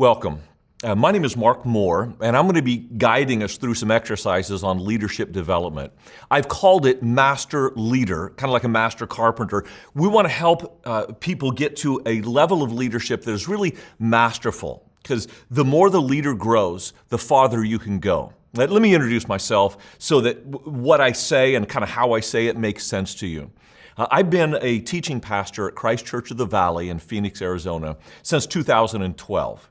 Welcome. My name is Mark Moore, and I'm going to be guiding us through some exercises on leadership development. I've called it Master Leader, kind of like a master carpenter. We want to help people get to a level of leadership that is really masterful, because the more the leader grows, the farther you can go. Let me introduce myself so that what I say and kind of how I say it makes sense to you. I've been a teaching pastor at Christ Church of the Valley in Phoenix, Arizona since 2012.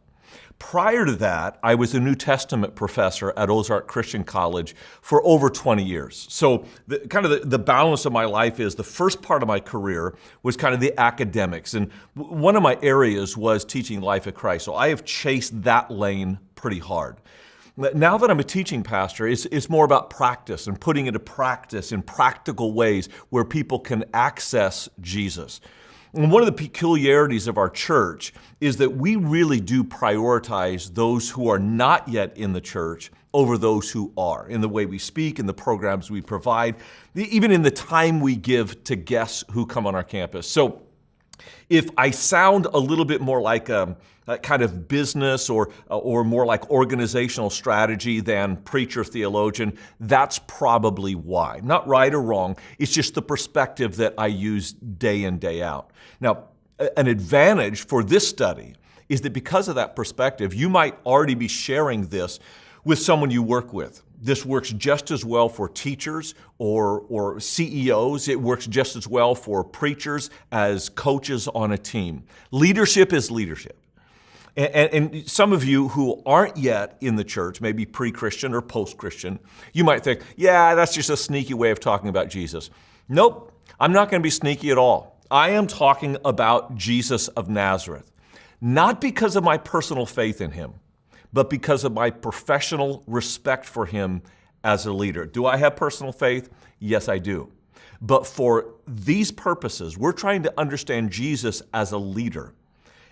Prior to that, I was a New Testament professor at Ozark Christian College for over 20 years. So the balance of my life is the first part of my career was kind of the academics. And one of my areas was teaching life of Christ. So I have chased that lane pretty hard. Now that I'm a teaching pastor, it's more about practice and putting into practice in practical ways where people can access Jesus. And one of the peculiarities of our church is that we really do prioritize those who are not yet in the church over those who are, in the way we speak, in the programs we provide, even in the time we give to guests who come on our campus. So if I sound a little bit more like a kind of business or more like organizational strategy than preacher theologian, that's probably why. Not right or wrong, it's just the perspective that I use day in, day out. Now, an advantage for this study is that because of that perspective, you might already be sharing this with someone you work with. This works just as well for teachers or CEOs. It works just as well for preachers as coaches on a team. Leadership is leadership. And some of you who aren't yet in the church, maybe pre-Christian or post-Christian, you might think, yeah, that's just a sneaky way of talking about Jesus. Nope, I'm not going to be sneaky at all. I am talking about Jesus of Nazareth, not because of my personal faith in him, but because of my professional respect for him as a leader. Do I have personal faith? Yes, I do. But for these purposes, we're trying to understand Jesus as a leader.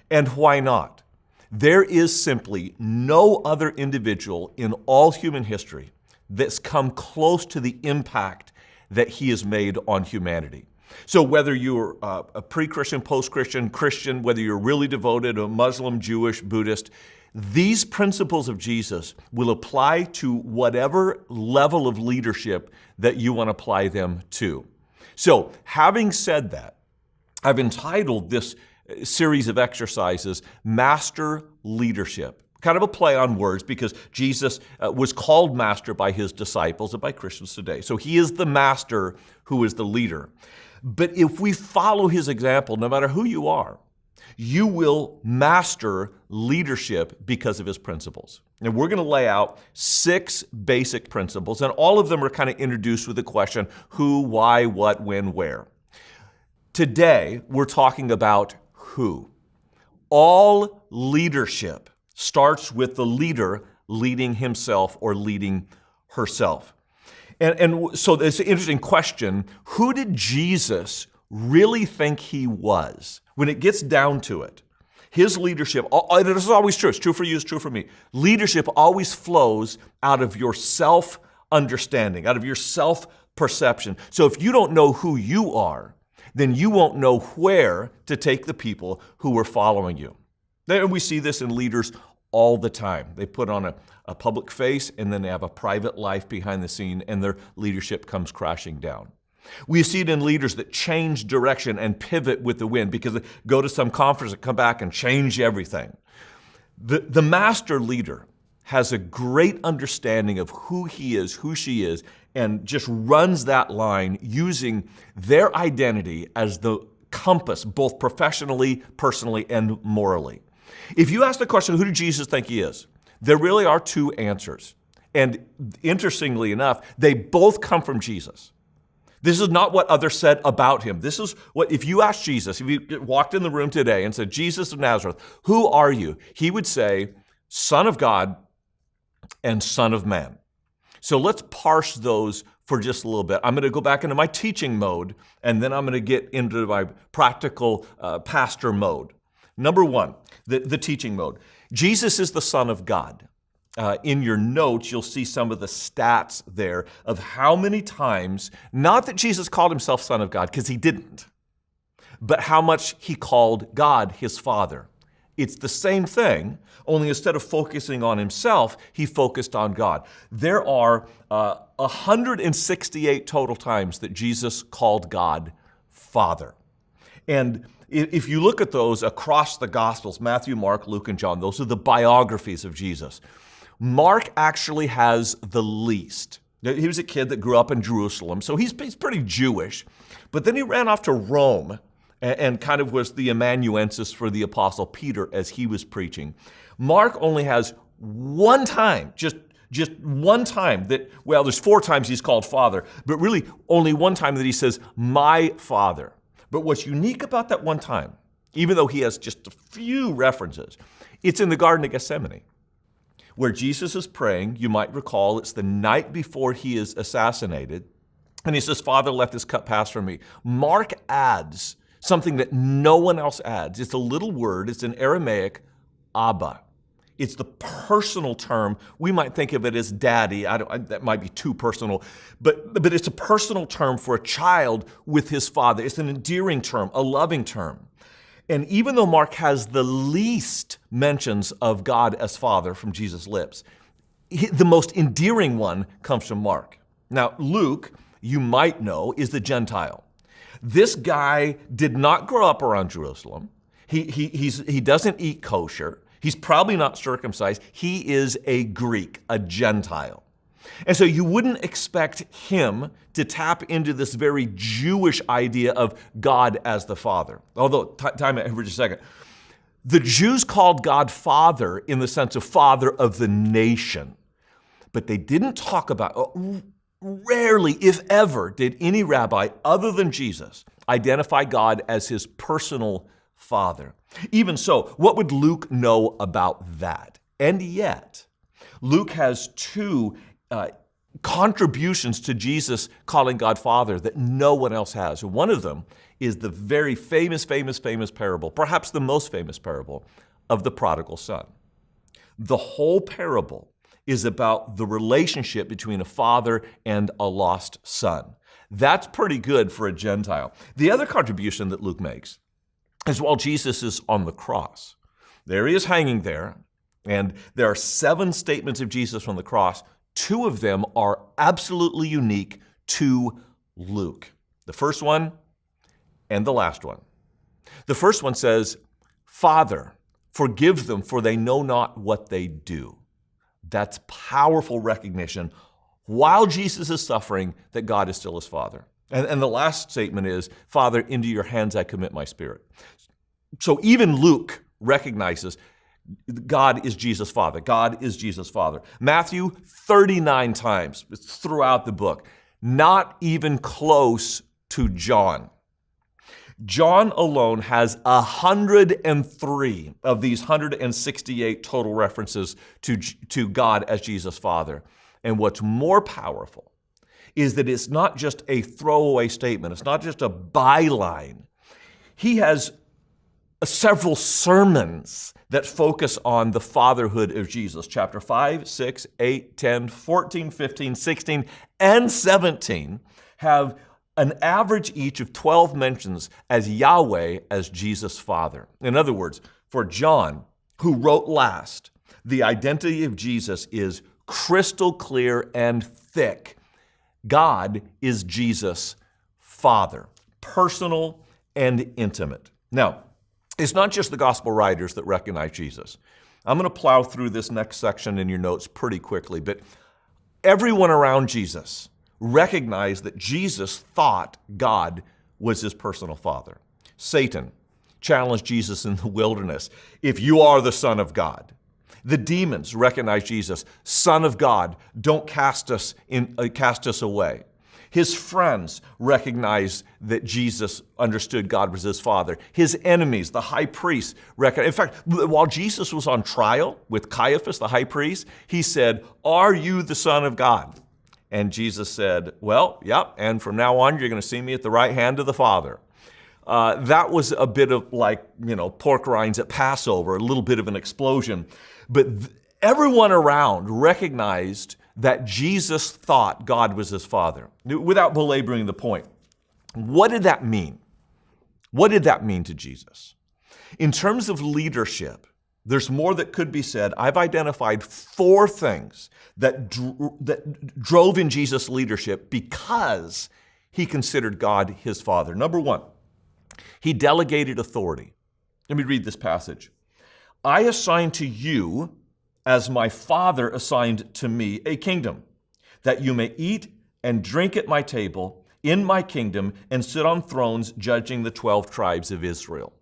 And why not? There is simply no other individual in all human history that's come close to the impact that he has made on humanity. So whether you're a pre-Christian, post-Christian, Christian, whether you're really devoted, a Muslim, Jewish, Buddhist, these principles of Jesus will apply to whatever level of leadership that you want to apply them to. So having said that, I've entitled this series of exercises, Master Leadership. Kind of a play on words because Jesus was called master by his disciples and by Christians today. So he is the master who is the leader. But if we follow his example, no matter who you are, you will master leadership because of his principles. And we're going to lay out 6 basic principles, and all of them are kind of introduced with the question, who, why, what, when, where. Today, we're talking about who. All leadership starts with the leader leading himself or leading herself. And so it's an interesting question. Who did Jesus really think he was? When it gets down to it, his leadership, this is always true. It's true for you, it's true for me. Leadership always flows out of your self-understanding, out of your self-perception. So if you don't know who you are, then you won't know where to take the people who are following you. And we see this in leaders all the time. They put on a public face and then they have a private life behind the scene and their leadership comes crashing down. We see it in leaders that change direction and pivot with the wind because they go to some conference and come back and change everything. The master leader has a great understanding of who he is, who she is, and just runs that line using their identity as the compass, both professionally, personally, and morally. If you ask the question, who did Jesus think he is? There really are 2 answers. And interestingly enough, they both come from Jesus. This is not what others said about him. This is what, if you asked Jesus, if you walked in the room today and said, Jesus of Nazareth, who are you? He would say, Son of God and Son of Man. So let's parse those for just a little bit. I'm going to go back into my teaching mode, and then I'm going to get into my practical pastor mode. Number 1, the teaching mode. Jesus is the Son of God. In your notes, you'll see some of the stats there of how many times, not that Jesus called himself Son of God, because he didn't, but how much he called God his Father. It's the same thing, only instead of focusing on himself, he focused on God. There are 168 total times that Jesus called God Father. And if you look at those across the Gospels, Matthew, Mark, Luke, and John, those are the biographies of Jesus. Mark actually has the least. He was a kid that grew up in Jerusalem, so he's pretty Jewish. But then he ran off to Rome and kind of was the amanuensis for the Apostle Peter as he was preaching. Mark only has one time, just one time that, well, there's 4 times he's called Father, but really only one time that he says, my Father. But what's unique about that one time, even though he has just a few references, it's in the Garden of Gethsemane, where Jesus is praying. You might recall it's the night before he is assassinated, and he says, Father, let this cup pass from me. Mark adds something that no one else adds. It's a little word. It's in Aramaic, Abba. It's the personal term. We might think of it as daddy. That might be too personal, but it's a personal term for a child with his father. It's an endearing term, a loving term. And even though Mark has the least mentions of God as Father from Jesus' lips, the most endearing one comes from Mark. Now, Luke, you might know, is the Gentile. This guy did not grow up around Jerusalem. He doesn't eat kosher. He's probably not circumcised. He is a Greek, a Gentile. And so you wouldn't expect him to tap into this very Jewish idea of God as the Father. Although, time out for just a second. The Jews called God Father in the sense of Father of the nation. But they didn't talk about, rarely, if ever, did any rabbi other than Jesus identify God as his personal Father. Even so, what would Luke know about that? And yet, Luke has 2 contributions to Jesus calling God Father that no one else has. One of them is the very famous parable, perhaps the most famous parable, of the prodigal son. The whole parable is about the relationship between a father and a lost son. That's pretty good for a Gentile. The other contribution that Luke makes is while Jesus is on the cross. There he is hanging there, and there are 7 statements of Jesus on the cross. 2 of them are absolutely unique to Luke. The first one and the last one. The first one says, Father, forgive them, for they know not what they do. That's powerful recognition while Jesus is suffering that God is still his Father. And the last statement is, Father, into your hands I commit my spirit. So even Luke recognizes God is Jesus' Father. God is Jesus' Father. Matthew, 39 times throughout the book. Not even close to John. John alone has 103 of these 168 total references to God as Jesus' Father. And what's more powerful is that it's not just a throwaway statement. It's not just a byline. He has several sermons that focus on the fatherhood of Jesus. Chapter 5, 6, 8, 10, 14, 15, 16, and 17 have an average each of 12 mentions as Yahweh as Jesus' Father. In other words, for John, who wrote last, the identity of Jesus is crystal clear and thick. God is Jesus' Father, personal and intimate. Now, it's not just the gospel writers that recognize Jesus. I'm going to plow through this next section in your notes pretty quickly, but everyone around Jesus recognized that Jesus thought God was his personal Father. Satan challenged Jesus in the wilderness, if you are the Son of God. The demons recognized Jesus, Son of God, don't cast us away. His friends recognized that Jesus understood God was his Father. His enemies, the high priest, recognized. In fact, while Jesus was on trial with Caiaphas, the high priest, he said, "Are you the Son of God?" And Jesus said, "Well, yep, and from now on, you're going to see me at the right hand of the Father." That was a bit of like, pork rinds at Passover, a little bit of an explosion. But everyone around recognized that Jesus thought God was his Father. Without belaboring the point, what did that mean? What did that mean to Jesus? In terms of leadership, there's more that could be said. I've identified 4 things that drove in Jesus' leadership because he considered God his Father. Number 1, he delegated authority. Let me read this passage. I assign to you, as my Father assigned to me, a kingdom, that you may eat and drink at my table in my kingdom and sit on thrones judging the 12 tribes of Israel.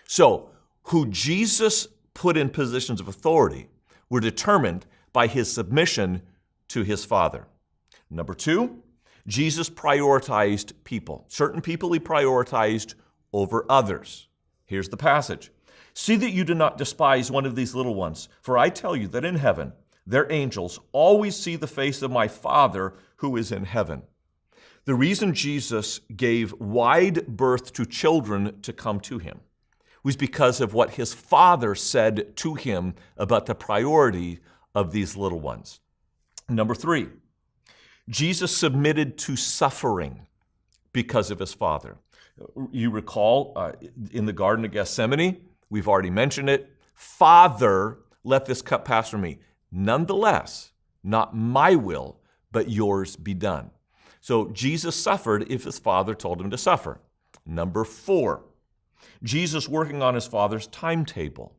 So, who Jesus put in positions of authority were determined by his submission to his Father. Number 2, Jesus prioritized people. Certain people he prioritized over others. Here's the passage. See that you do not despise one of these little ones, for I tell you that in heaven their angels always see the face of my Father who is in heaven. The reason Jesus gave wide berth to children to come to him was because of what his Father said to him about the priority of these little ones. Number 3, Jesus submitted to suffering because of his Father. You recall in the Garden of Gethsemane, we've already mentioned it, Father, let this cup pass from me. Nonetheless, not my will, but yours be done. So Jesus suffered if his Father told him to suffer. Number 4, Jesus working on his Father's timetable.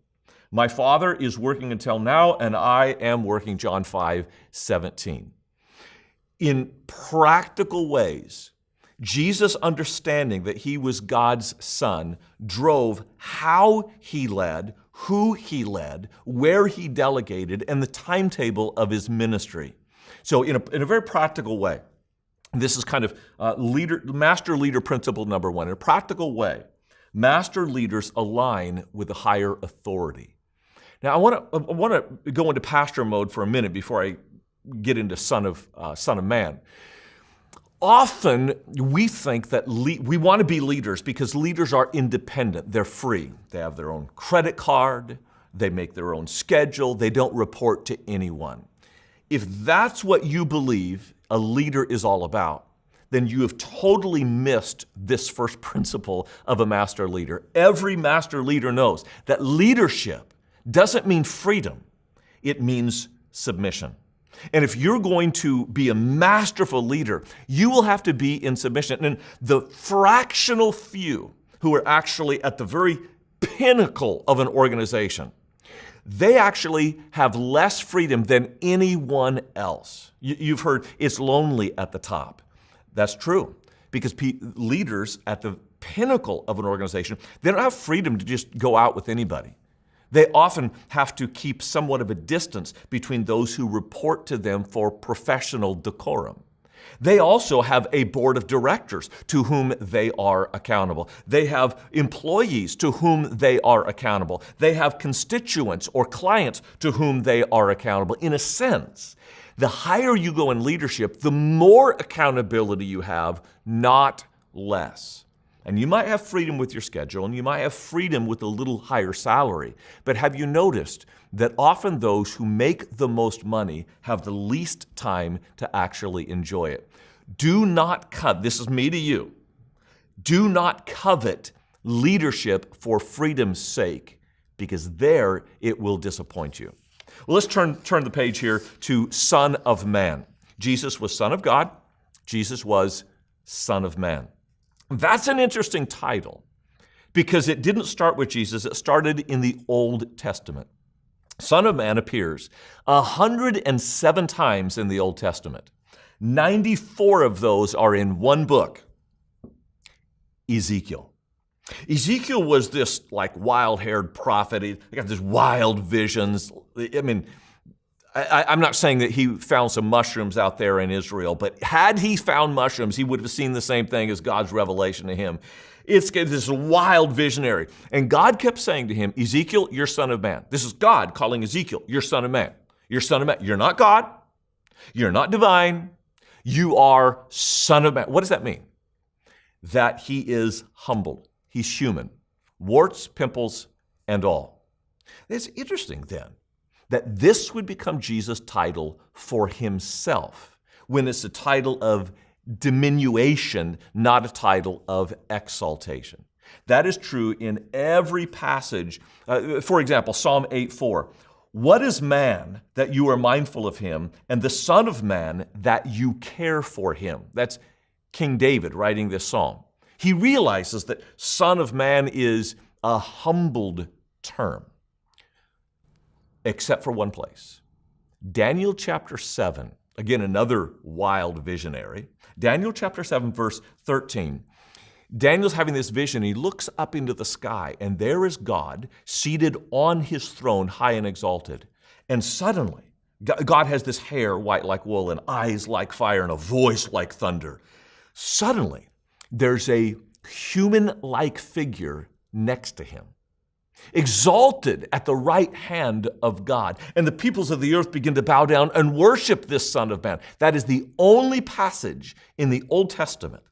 My Father is working until now, and I am working, John 5:17. In practical ways, Jesus' understanding that he was God's Son drove how he led, who he led, where he delegated, and the timetable of his ministry. So in a very practical way, this is kind of master leader principle number 1. In a practical way, master leaders align with a higher authority. Now, I want to go into pastor mode for a minute before I get into son of man. Often we think that we want to be leaders because leaders are independent. They're free. They have their own credit card. They make their own schedule. They don't report to anyone. If that's what you believe a leader is all about, then you have totally missed this first principle of a master leader. Every master leader knows that leadership doesn't mean freedom. It means submission. And if you're going to be a masterful leader, you will have to be in submission. And the fractional few who are actually at the very pinnacle of an organization, they actually have less freedom than anyone else. You've heard it's lonely at the top. That's true, because leaders at the pinnacle of an organization, they don't have freedom to just go out with anybody. They often have to keep somewhat of a distance between those who report to them for professional decorum. They also have a board of directors to whom they are accountable. They have employees to whom they are accountable. They have constituents or clients to whom they are accountable. In a sense, the higher you go in leadership, the more accountability you have, not less. And you might have freedom with your schedule, and you might have freedom with a little higher salary. But have you noticed that often those who make the most money have the least time to actually enjoy it? Do not covet, this is me to you, do not covet leadership for freedom's sake, because there it will disappoint you. Well, let's turn the page here to Son of Man. Jesus was Son of God. Jesus was Son of Man. That's an interesting title because it didn't start with Jesus. It started in the Old Testament. Son of Man appears 107 times in the Old Testament. 94 of those are in one book, Ezekiel. Ezekiel was this like wild-haired prophet. He got these wild visions. I mean, I'm not saying that he found some mushrooms out there in Israel, but had he found mushrooms, he would have seen the same thing as God's revelation to him. It's this wild visionary. And God kept saying to him, Ezekiel, you're son of man. This is God calling Ezekiel, you're son of man. You're son of man. You're not God. You're not divine. You are son of man. What does that mean? That he is humbled. He's human. Warts, pimples, and all. It's interesting then that this would become Jesus' title for himself, when it's a title of diminution, not a title of exaltation. That is true in every passage. For example, Psalm 8:4. What is man that you are mindful of him, and the Son of Man that you care for him? That's King David writing this psalm. He realizes that Son of Man is a humbled term, except for one place. Daniel chapter 7, again, another wild visionary. Daniel chapter 7, verse 13. Daniel's having this vision. He looks up into the sky, and there is God seated on his throne, high and exalted. And suddenly, God has this hair white like wool and eyes like fire and a voice like thunder. Suddenly, there's a human-like figure next to him, exalted at the right hand of God. And the peoples of the earth begin to bow down and worship this Son of Man. That is the only passage in the Old Testament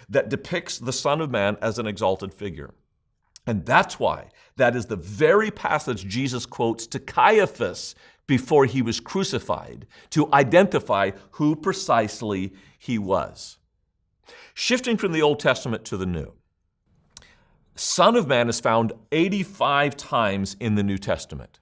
that depicts the Son of Man as an exalted figure. And that's why that is the very passage Jesus quotes to Caiaphas before he was crucified to identify who precisely he was. Shifting from the Old Testament to the New, Son of Man is found 85 times in the New Testament.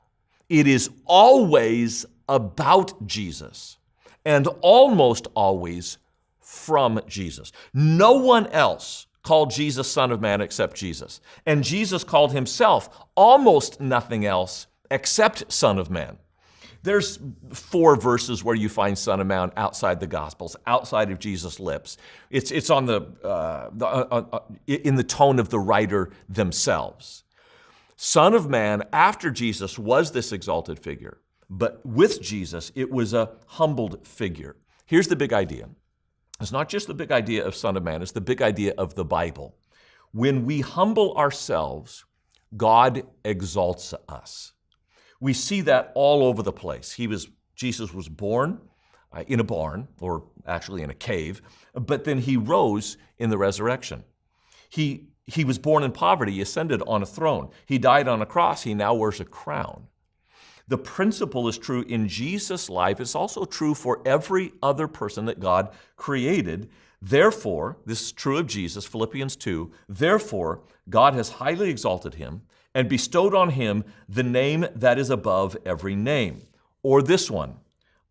It is always about Jesus and almost always from Jesus. No one else called Jesus Son of Man except Jesus. And Jesus called himself almost nothing else except Son of Man. There's 4 verses where you find Son of Man outside the Gospels, outside of Jesus' lips. It's on in the tone of the writer themselves. Son of Man, after Jesus, was this exalted figure. But with Jesus, it was a humbled figure. Here's the big idea. It's not just the big idea of Son of Man, it's the big idea of the Bible. When we humble ourselves, God exalts us. We see that all over the place. Jesus was born in a barn, or actually in a cave, but then he rose in the resurrection. He was born in poverty, he ascended on a throne. He died on a cross, he now wears a crown. The principle is true in Jesus' life. It's also true for every other person that God created. Therefore, this is true of Jesus, Philippians 2, therefore, God has highly exalted him and bestowed on him the name that is above every name. Or this one,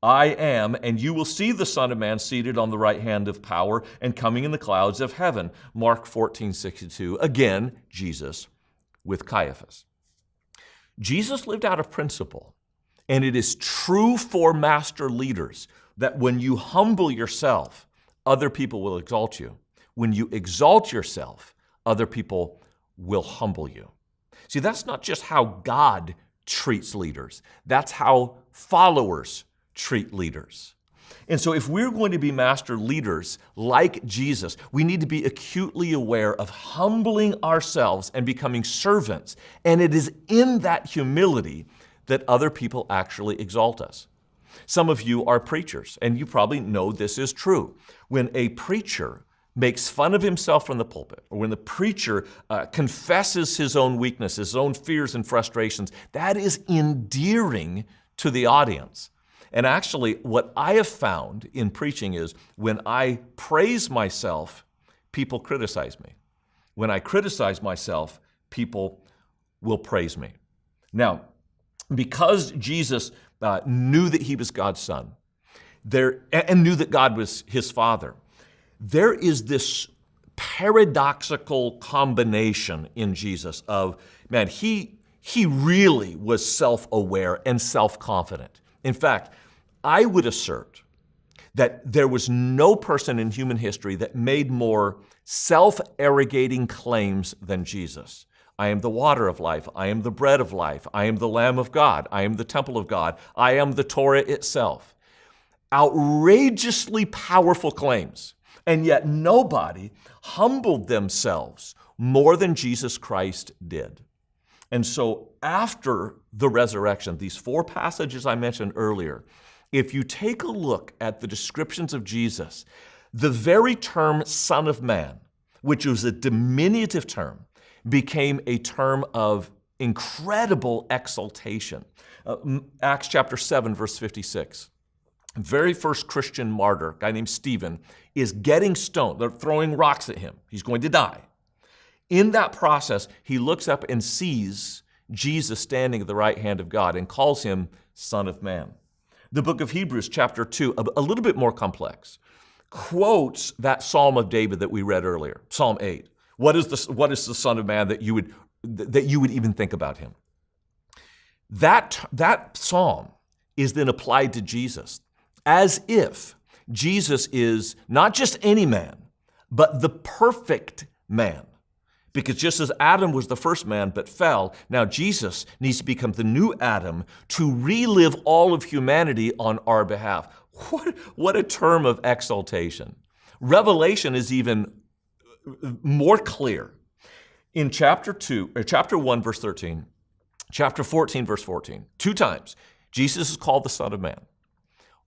I am, and you will see the Son of Man seated on the right hand of power and coming in the clouds of heaven. Mark 14:62, again, Jesus with Caiaphas. Jesus lived out a principle, and it is true for master leaders that when you humble yourself, other people will exalt you. When you exalt yourself, other people will humble you. See, that's not just how God treats leaders. That's how followers treat leaders. And so if we're going to be master leaders like Jesus, we need to be acutely aware of humbling ourselves and becoming servants. And it is in that humility that other people actually exalt us. Some of you are preachers, and you probably know this is true. When a preacher makes fun of himself from the pulpit, or when the preacher confesses his own weaknesses, his own fears and frustrations, that is endearing to the audience. And actually, what I have found in preaching is when I praise myself, people criticize me. When I criticize myself, people will praise me. Now, because Jesus knew that he was God's son, and knew that God was his father, there is this paradoxical combination in Jesus of, man, he really was self-aware and self-confident. In fact, I would assert that there was no person in human history that made more self-arrogating claims than Jesus. I am the water of life. I am the bread of life. I am the Lamb of God. I am the temple of God. I am the Torah itself. Outrageously powerful claims. And yet nobody humbled themselves more than Jesus Christ did. And so after the resurrection, these 4 passages I mentioned earlier, if you take a look at the descriptions of Jesus, the very term Son of Man, which was a diminutive term, became a term of incredible exaltation. Acts chapter 7, verse 56. Very first Christian martyr, a guy named Stephen, is getting stoned. They're throwing rocks at him. He's going to die. In that process, he looks up and sees Jesus standing at the right hand of God and calls him Son of Man. The book of Hebrews, chapter 2, a little bit more complex, quotes that Psalm of David that we read earlier, Psalm 8. What is the Son of Man that you would even think about him? That psalm is then applied to Jesus as if Jesus is not just any man, but the perfect man. Because just as Adam was the first man but fell, now Jesus needs to become the new Adam to relive all of humanity on our behalf. What a term of exaltation. Revelation is even more clear. In chapter 1, verse 13, chapter 14, verse 14, 2 times, Jesus is called the Son of Man.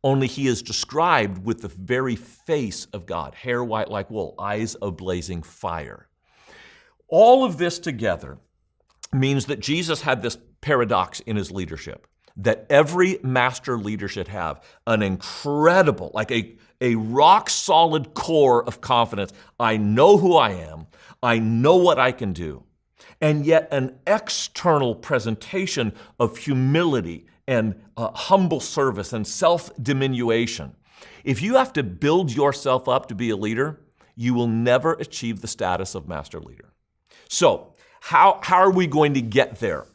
Only he is described with the very face of God, hair white like wool, eyes of blazing fire. All of this together means that Jesus had this paradox in his leadership, that every master leader should have an incredible, like a rock-solid core of confidence. I know who I am. I know what I can do. And yet an external presentation of humility and humble service and self-diminution. If you have to build yourself up to be a leader, you will never achieve the status of master leader. So, how are we going to get there?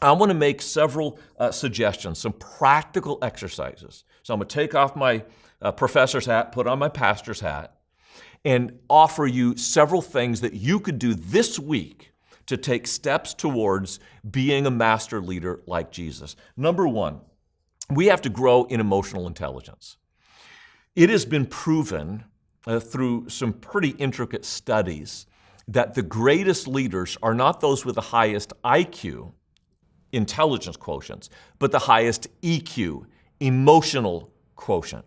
I want to make several suggestions, some practical exercises. So I'm going to take off my professor's hat, put on my pastor's hat, and offer you several things that you could do this week to take steps towards being a master leader like Jesus. Number 1, we have to grow in emotional intelligence. It has been proven through some pretty intricate studies that the greatest leaders are not those with the highest IQ, intelligence quotients, but the highest EQ, emotional quotient.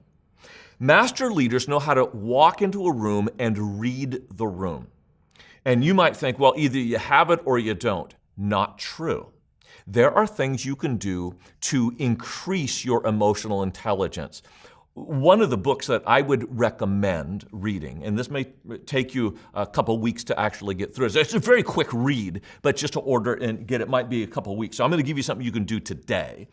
Master leaders know how to walk into a room and read the room. And you might think, well, either you have it or you don't. Not true. There are things you can do to increase your emotional intelligence. One of the books that I would recommend reading, and this may take you a couple weeks to actually get through. It's a very quick read, but just to order and get it might be a couple weeks. So I'm going to give you something you can do today.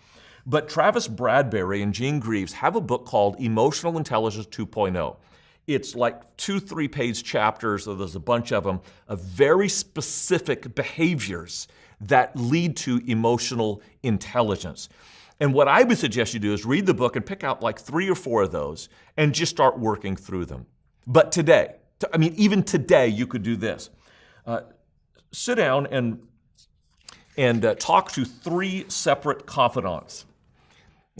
But Travis Bradberry and Gene Greaves have a book called Emotional Intelligence 2.0. It's like 2-3 page chapters, so there's a bunch of them, of very specific behaviors that lead to emotional intelligence. And what I would suggest you do is read the book and pick out like 3 or 4 of those and just start working through them. But today, even today, you could do this. Sit down and talk to 3 separate confidants.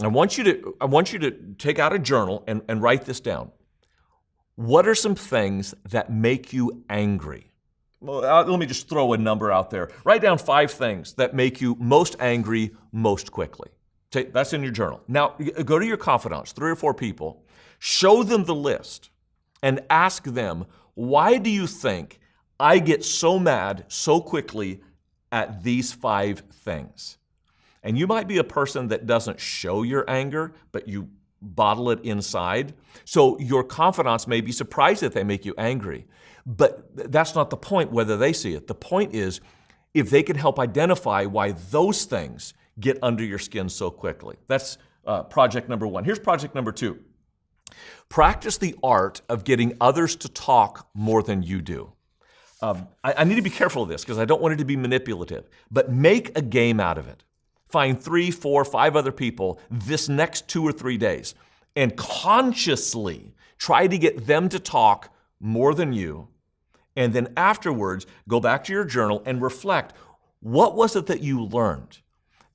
I want you to take out a journal and write this down. What are some things that make you angry? Well, let me just throw a number out there. Write down 5 things that make you most angry most quickly. That's in your journal. Now, go to your confidants, 3 or 4 people, show them the list and ask them, why do you think I get so mad so quickly at these 5 things? And you might be a person that doesn't show your anger, but you bottle it inside. So your confidants may be surprised that they make you angry. But that's not the point, whether they see it. The point is, if they can help identify why those things get under your skin so quickly. That's project number 1. Here's project number 2. Practice the art of getting others to talk more than you do. I need to be careful of this because I don't want it to be manipulative, but make a game out of it. Find 3, 4, 5 other people this next 2 or 3 days and consciously try to get them to talk more than you. And then afterwards, go back to your journal and reflect, what was it that you learned?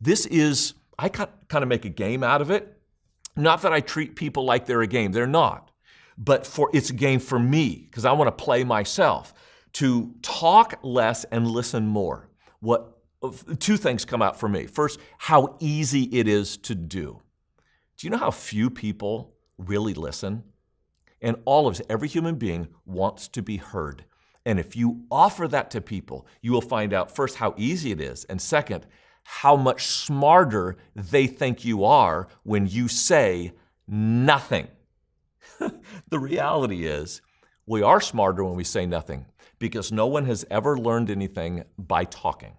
This is, I kind of make a game out of it. Not that I treat people like they're a game, they're not. But it's a game for me because I want to play myself to talk less and listen more. 2 things come out for me. First, how easy it is to do. Do you know how few people really listen? And every human being wants to be heard. And if you offer that to people, you will find out first how easy it is, and second, how much smarter they think you are when you say nothing. The reality is, We are smarter when we say nothing because no one has ever learned anything by talking.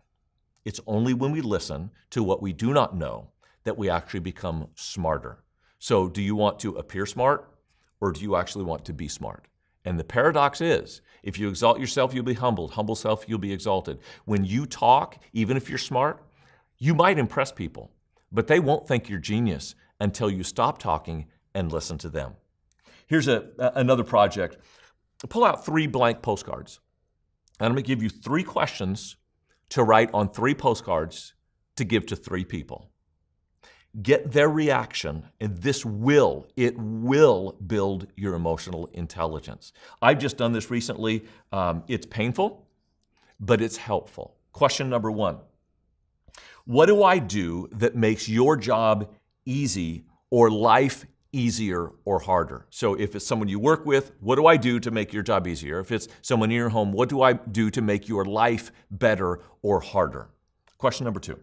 It's only when we listen to what we do not know that we actually become smarter. So do you want to appear smart or do you actually want to be smart? And the paradox is, if you exalt yourself, you'll be humbled. Humble self, you'll be exalted. When you talk, even if you're smart, you might impress people, but they won't think you're genius until you stop talking and listen to them. Here's another project. Pull out 3 blank postcards. And I'm going to give you 3 questions to write on 3 postcards to give to 3 people. Get their reaction, and it will build your emotional intelligence. I've just done this recently. It's painful, but it's helpful. Question number 1. What do I do that makes your job easy or life easier or harder? So if it's someone you work with, what do I do to make your job easier? If it's someone in your home, what do I do to make your life better or harder? Question number 2.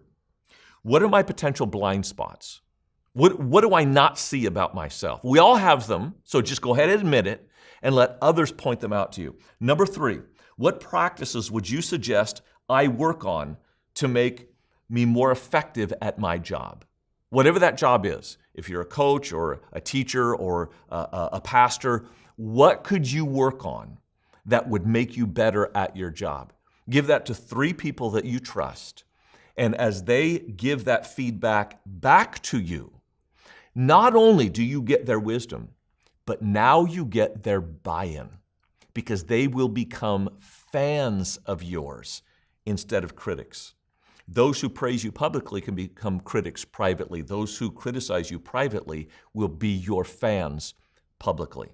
What are my potential blind spots? What do I not see about myself? We all have them, so just go ahead and admit it and let others point them out to you. Number 3, what practices would you suggest I work on to make me more effective at my job? Whatever that job is, if you're a coach or a teacher or a pastor, what could you work on that would make you better at your job? Give that to 3 people that you trust. And as they give that feedback back to you, not only do you get their wisdom, but now you get their buy-in because they will become fans of yours instead of critics. Those who praise you publicly can become critics privately. Those who criticize you privately will be your fans publicly.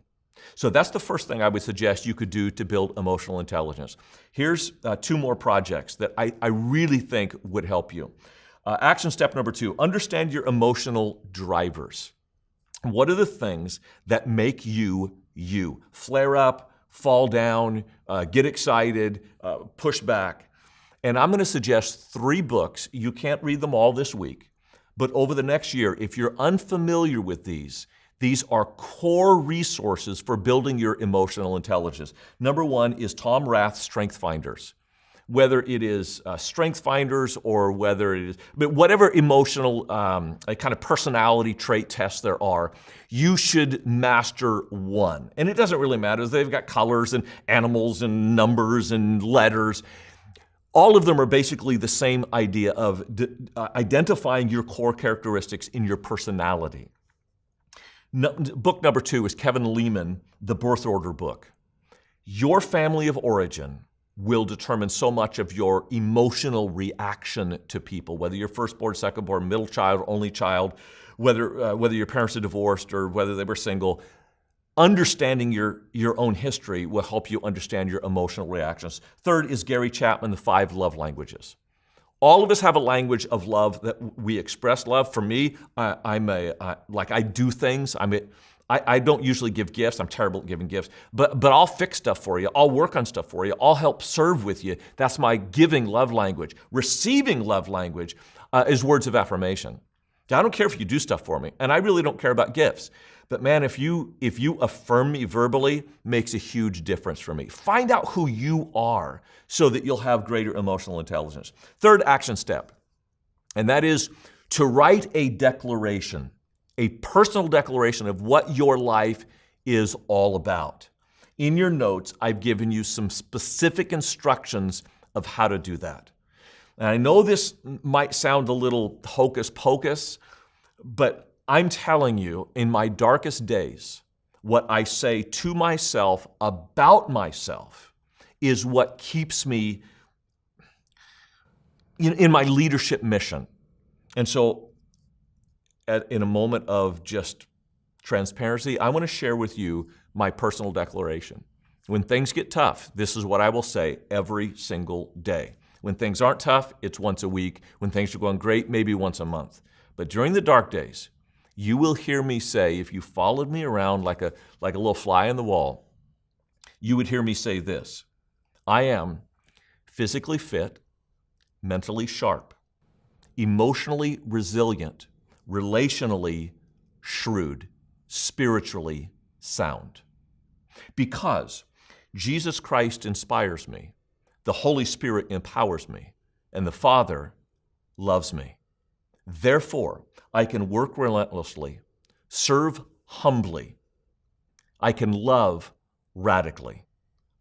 So that's the first thing I would suggest you could do to build emotional intelligence. Here's 2 more projects that I really think would help you. Action step number 2, understand your emotional drivers. What are the things that make you you? Flare up, fall down, get excited, push back. And I'm going to suggest 3 books. You can't read them all this week, but over the next year, if you're unfamiliar with these are core resources for building your emotional intelligence. Number 1 is Tom Rath's Strength Finders. Whether it is Strength Finders or whether it is, but whatever emotional kind of personality trait tests there are, you should master 1. And it doesn't really matter. They've got colors and animals and numbers and letters. All of them are basically the same idea of identifying your core characteristics in your personality. Book number 2 is Kevin Leman, The Birth Order book. Your family of origin will determine so much of your emotional reaction to people, whether you're firstborn, secondborn, middle child, only child, whether your parents are divorced or whether they were single. Understanding your own history will help you understand your emotional reactions. 3rd is Gary Chapman, The 5 Love Languages. All of us have a language of love that we express love. For me, I do things. I don't usually give gifts. I'm terrible at giving gifts, but I'll fix stuff for you. I'll work on stuff for you. I'll help serve with you. That's my giving love language. Receiving love language is words of affirmation. I don't care if you do stuff for me, and I really don't care about gifts. But man, if you affirm me verbally, makes a huge difference for me. Find out who you are so that you'll have greater emotional intelligence. 3rd action step, and that is to write a declaration, a personal declaration of what your life is all about. In your notes, I've given you some specific instructions of how to do that. And I know this might sound a little hocus pocus, but I'm telling you, in my darkest days, what I say to myself about myself is what keeps me in my leadership mission. And so, in a moment of just transparency, I want to share with you my personal declaration. When things get tough, this is what I will say every single day. When things aren't tough, it's once a week. When things are going great, maybe once a month. But during the dark days, you will hear me say, if you followed me around like a little fly on the wall, you would hear me say this: I am physically fit, mentally sharp, emotionally resilient, relationally shrewd, spiritually sound. Because Jesus Christ inspires me, the Holy Spirit empowers me, and the Father loves me. Therefore, I can work relentlessly, serve humbly. I can love radically.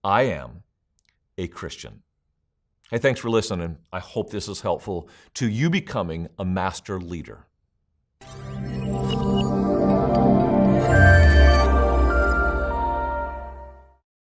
I am a Christian. Hey, thanks for listening. I hope this is helpful to you becoming a master leader.